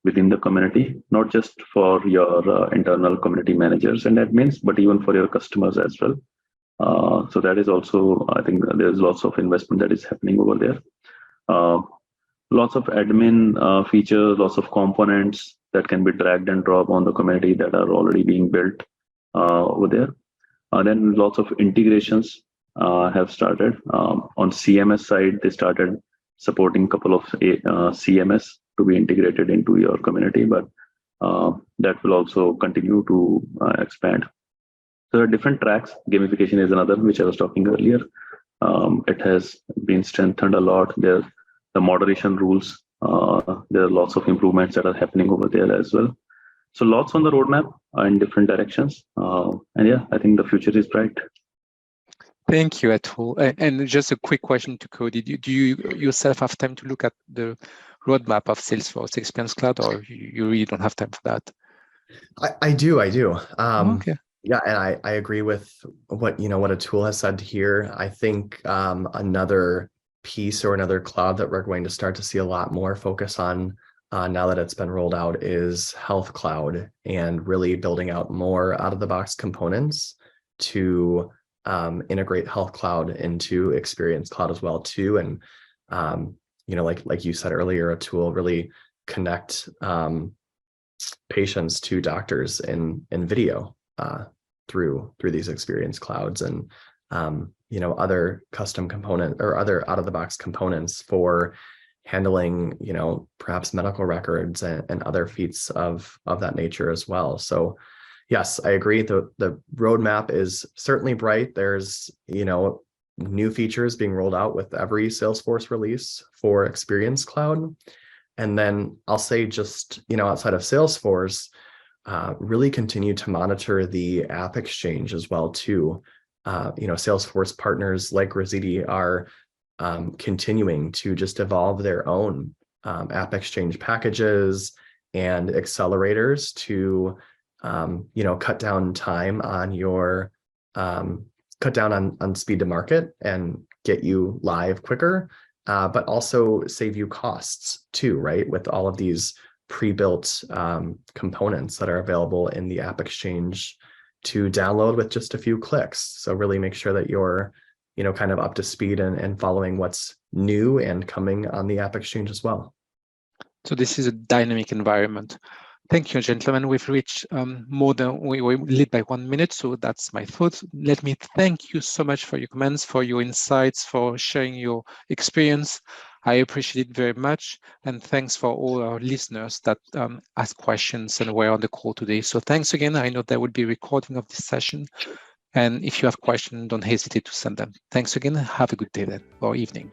within the community, not just for your internal community managers and admins, but even for your customers as well. So that is also, I think there's lots of investment that is happening over there. Lots of admin features, lots of components that can be dragged and dropped on the community that are already being built over there. Then lots of integrations have started. On CMS side, they started supporting a couple of CMS to be integrated into your community, but that will also continue to expand. So there are different tracks. Gamification is another, which I was talking earlier. It has been strengthened a lot. There's the moderation rules. There are lots of improvements that are happening over there as well. So lots on the roadmap in different directions. And yeah, I think the future is bright. Thank you, Atul. And just a quick question to Cody. Do you yourself have time to look at the roadmap of Salesforce Experience Cloud, or you really don't have time for that? I do. Okay. Yeah, and I agree with what Atul has said here. I think another piece or another cloud that we're going to start to see a lot more focus on now that it's been rolled out is Health Cloud, and really building out more out-of-the-box components to integrate Health Cloud into Experience Cloud as well too. And like you said earlier, a tool really connect patients to doctors in video through these Experience Clouds, and other custom component or other out-of-the-box components for handling, perhaps medical records and other feats of that nature as well. So yes, I agree. The roadmap is certainly bright. There's, new features being rolled out with every Salesforce release for Experience Cloud. And then I'll say just, outside of Salesforce, really continue to monitor the App Exchange as well too. Salesforce partners like Rosidi are continuing to just evolve their own App Exchange packages and accelerators to cut down time on your cut down on speed to market and get you live quicker, but also save you costs too, right? With all of these pre-built components that are available in the App Exchange to download with just a few clicks. So really make sure that you're kind of up to speed and following what's new and coming on the App Exchange as well. So this is a dynamic environment. Thank you, gentlemen. We've reached more than we lead by 1 minute, so that's my thoughts. Let me thank you so much for your comments, for your insights, for sharing your experience. I appreciate it very much, and thanks for all our listeners that asked questions and were on the call today. So thanks again. I know there will be a recording of this session, and if you have questions, don't hesitate to send them. Thanks again. Have a good day then, or evening.